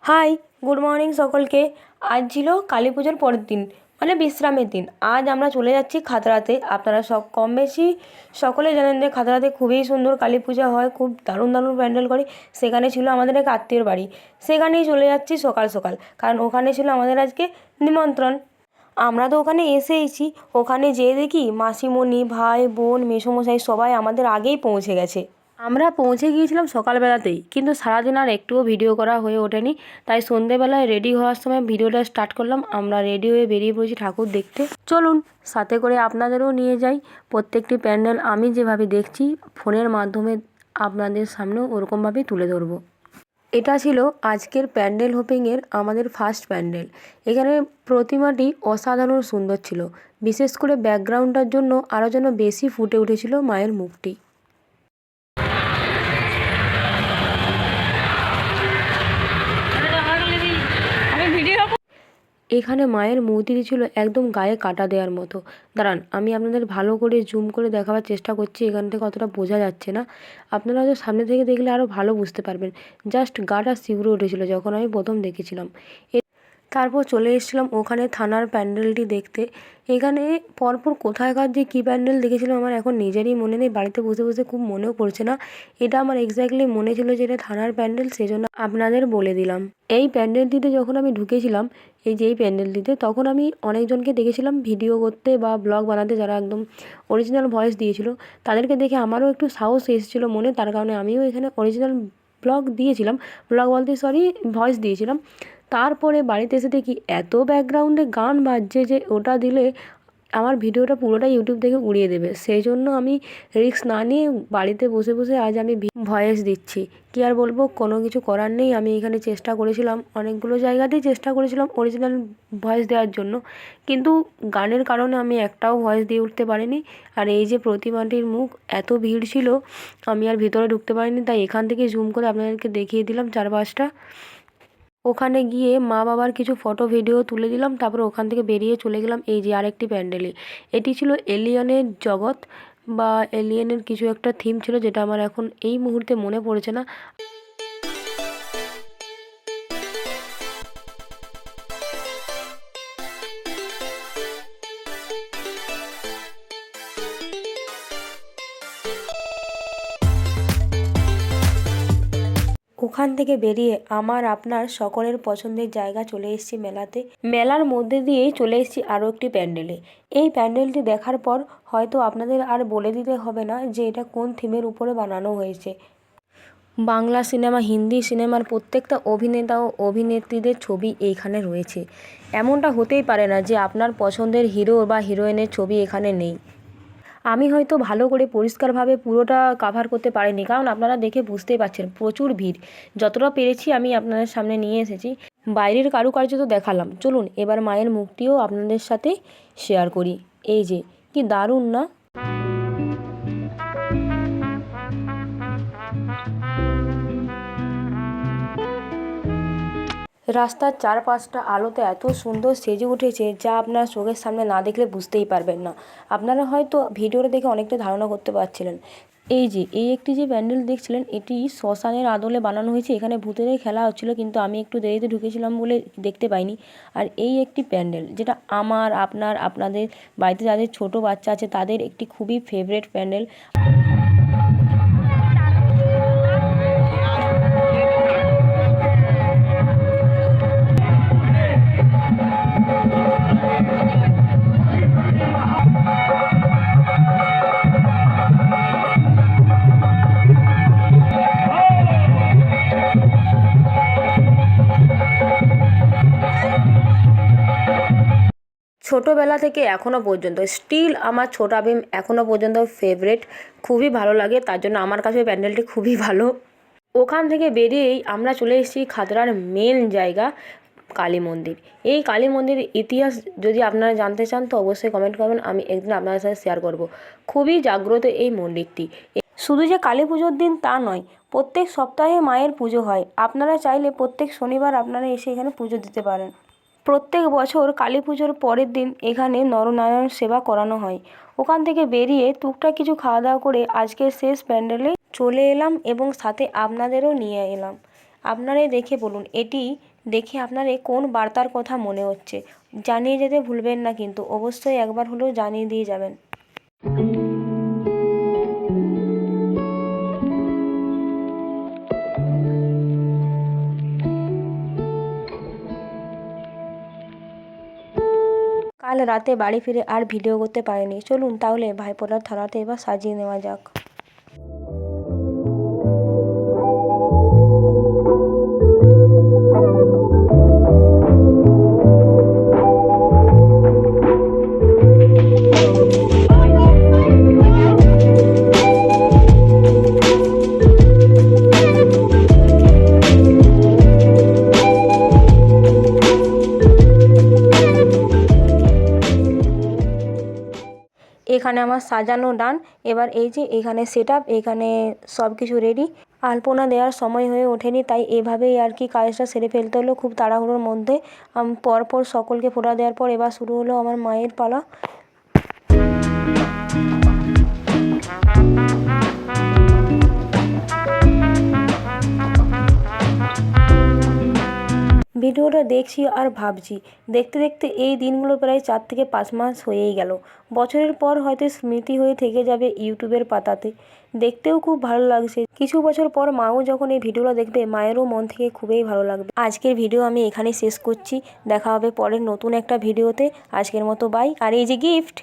High, good morning সকলকে। আজ ছিল কালী পুজোর পরের দিন, মানে বিশ্রামের দিন। আজ আমরা চলে যাচ্ছি খাতড়াতে। আপনারা সব কম বেশি সকলে জানেন যে খাতড়াতে খুবই সুন্দর কালী পূজা হয়, খুব দারুণ দারুণ প্যান্ডেল করে। সেখানে ছিল আমাদের এক আত্মীয়র বাড়ি, সেখানেই চলে যাচ্ছি সকাল সকাল, কারণ ওখানে ছিল আমাদের আজকে নিমন্ত্রণ। আমরা তো ওখানে এসেইছি, ওখানে যেয়ে দেখি মাসিমণি, ভাই, বোন, মেসোমশাই সবাই আমাদের আগেই পৌঁছে গেছে। আমরা পৌঁছে গিয়েছিলাম সকালবেলাতেই, কিন্তু সারাদিন আর একটুও ভিডিও করা হয়ে ওঠেনি। তাই সন্ধেবেলায় রেডি হওয়ার সময় ভিডিওটা স্টার্ট করলাম। আমরা রেডি হয়ে বেরিয়ে পড়েছি ঠাকুর দেখতে। চলুন সাথে করে আপনাদেরও নিয়ে যাই। প্রত্যেকটি প্যান্ডেল আমি যেভাবে দেখছি ফোনের মাধ্যমে আপনাদের সামনেও ওরকমভাবেই তুলে ধরবো। এটা ছিল আজকের প্যান্ডেল হোপিংয়ের আমাদের ফার্স্ট প্যান্ডেল। এখানে প্রতিমাটি অসাধারণ সুন্দর ছিল, বিশেষ করে ব্যাকগ্রাউন্ডটার জন্য আরও যেন বেশি ফুটে উঠেছিল মায়ের মুখটি। এখানে মায়ের মূর্তিটি ছিল একদম গায়ে কাটা দেওয়ার মতো। দাঁড়ান, আমি আপনাদের ভালো করে জুম করে দেখাবার চেষ্টা করছি। এখান থেকে অতটা বোঝা যাচ্ছে না, আপনারা হয়তো সামনে থেকে দেখলে আরও ভালো বুঝতে পারবেন। জাস্ট গাটা শিউরে উঠেছিল যখন আমি প্রথম দেখেছিলাম। তারপর চলে এসেছিলাম ওখানে থানার প্যান্ডেলটি দেখতে। এখানে পরপর কোথায়কার যে কী প্যান্ডেল দেখেছিলাম আমার এখন নিজেরই মনে নেই, বাড়িতে বসে বসে খুব মনেও পড়ছে না। এটা আমার এক্স্যাক্টলি মনে ছিল যে এটা থানার প্যান্ডেল, সেজন্য আপনাদের বলে দিলাম। এই প্যান্ডেলটিতে যখন আমি ঢুকেছিলাম, এই প্যান্ডেলটিতে, তখন আমি অনেকজনকে দেখেছিলাম ভিডিও করতে বা ব্লগ বানাতে, যারা একদম অরিজিনাল ভয়েস দিয়েছিল। তাদেরকে দেখে আমারও একটু সাহস এসেছিলো মনে, তার কারণে আমিও এখানে অরিজিনাল ব্লগ বলতে ভয়েস দিয়েছিলাম। তারপরে বাড়িতে এসে দেখি এত ব্যাকগ্রাউন্ডে গান বাজছে যে ওটা দিলে আমার ভিডিওটা পুরোটা ইউটিউব থেকে উড়িয়ে দেবে। সেই জন্য আমি রিস্ক না নিয়ে বাড়িতে বসে বসে আজ আমি ভয়েস দিচ্ছি। কী আর বলবো, কোনো কিছু করার নেই। আমি এখানে চেষ্টা করেছিলাম, অনেকগুলো জায়গাতেই চেষ্টা করেছিলাম অরিজিনাল ভয়েস দেওয়ার জন্য, কিন্তু গানের কারণে আমি একটাও ভয়েস দিয়ে উঠতে পারিনি। আর এই যে প্রতিমাটির মুখ, এত ভিড় ছিল আমি আর ভিতরে ঢুকতে পারিনি, তাই এখান থেকে জুম করে আপনাদেরকে দেখিয়ে দিলাম চারপাশটা। ওখানে গিয়ে মা বাবার কিছু ফটো ভিডিও তুলে দিলাম, তারপর ওখান থেকে বেরিয়ে চলে গেলাম এই যে আরেকটি প্যান্ডেলে। এটি ছিল এলিয়েনের জগৎ বা এলিয়েনের কিছু একটা থিম ছিল, যেটা আমার এখন এই মুহূর্তে মনে পড়ছে না। ওখান থেকে বেরিয়ে আমার আপনার সকলের পছন্দের জায়গা চলে এসেছি মেলাতে। মেলার মধ্যে দিয়েই চলে এসেছি আরও একটি প্যান্ডেলে। এই প্যান্ডেলটি দেখার পর হয়তো আপনাদের আর বলে দিতে হবে না যে এটা কোন থিমের উপরে বানানো হয়েছে। বাংলা সিনেমা, হিন্দি সিনেমার প্রত্যেকটা অভিনেতা ও অভিনেত্রীদের ছবি এইখানে রয়েছে। এমনটা হতেই পারে না যে আপনার পছন্দের হিরো বা হিরোইনের ছবি এখানে নেই। আমি হয়তো ভালো করে পরিষ্কারভাবে পুরোটা কাভার করতে পারিনি, কারণ আপনারা দেখে বুঝতেই পারছেন প্রচুর ভিড়। যতটা পেরেছি আমি আপনাদের সামনে নিয়ে এসেছি। বাইরের কারুকার্য তো দেখালাম, চলুন এবার মায়ের মুখটিও আপনাদের সাথে শেয়ার করি। এই যে কি দারুণ না! রাস্তার চারপাশটা আলোতে এত সুন্দর সেজে উঠেছে, যা আপনার চোখের সামনে না দেখলে বুঝতেই পারবেন না। আপনারা হয়তো ভিডিওটা দেখে অনেকটা ধারণা করতে পারছিলেন। এই একটি যে প্যান্ডেল দেখছিলেন, এটি শ্মশানের আদলে বানানো হয়েছে। এখানে ভূতেদের খেলা হচ্ছিল, কিন্তু আমি একটু দেরিতে ঢুকেছিলাম বলে দেখতে পাইনি। আর এই একটি প্যান্ডেল যেটা আমার, আপনাদের বাড়িতে যাদের ছোট বাচ্চা আছে তাদের একটি খুবই ফেভারিট প্যান্ডেল। ছোটোবেলা থেকে এখনও পর্যন্ত স্টিল আমার ছোটা ভীম এখনও পর্যন্ত ফেভারেট, খুবই ভালো লাগে। তার জন্য আমার কাছে প্যান্ডেলটি খুবই ভালো। ওখান থেকে বেরিয়েই আমরা চলে এসেছি খাতড়ার মেন জায়গা, কালী মন্দির। এই কালী মন্দিরের ইতিহাস যদি আপনারা জানতে চান তো অবশ্যই কমেন্ট করবেন, আমি একদিন আপনাদের সাথে শেয়ার করব। খুবই জাগ্রত এই মন্দিরটি। শুধু যে কালী পুজোর দিন তা নয়, প্রত্যেক সপ্তাহে মায়ের পুজো হয়। আপনারা চাইলে প্রত্যেক শনিবার আপনারা এসে এখানে পুজো দিতে পারেন। প্রত্যেক বছর কালী পুজোর পরের দিন এখানে নরনারায়ণ সেবা করানো হয়। ওখান থেকে বেরিয়ে টুকটাক কিছু খাওয়া দাওয়া করে আজকের শেষ প্যান্ডেলে চলে এলাম এবং সাথে আপনাদেরও নিয়ে এলাম। আপনারাই দেখে বলুন এটি দেখে আপনাদের কোন বার্তার কথা মনে হচ্ছে। জানিয়ে যেতে ভুলবেন না কিন্তু, অবশ্যই একবার হলেও জানিয়ে দিয়ে যাবেন। কাল রাতে বাড়ি ফিরে আর ভিডিও করতে পারিনি। চলুন তাহলে ভাইফোঁটার থালাতে এবার সাজিয়ে নেওয়া যাক। এখানে আমার সাজানো ডান। এবার এই যে এখানে সেটআপ, এখানে সব কিছু রেডি। আলপনা দেওয়ার সময় হয়ে ওঠেনি, তাই এভাবেই আর কি কাজটা সেরে ফেলতে হলো খুব তাড়াহুড়োর মধ্যে। পরপর সকলকে ফোঁটা দেওয়ার পর এবার শুরু হলো আমার মায়ের পালা। ভিডিওটা দেখছি আর ভাবছি, দেখতে দেখতে এই দিনগুলো প্রায় 4 থেকে 5 মাস হয়েই গেল। বছরের পর হয়তো স্মৃতি হয়ে থেকে যাবে ইউটিউবের পাতাতে। দেখতেও খুব ভালো লাগছে। কিছু বছর পর মাও যখন এই ভিডিওটা দেখবে, মায়েরও মন থেকে খুবই ভালো লাগবে। আজকের ভিডিও আমি এখানেই শেষ করছি। দেখা হবে পরের নতুন একটা ভিডিওতে। আজকের মতো বাই। আর এই যে গিফট।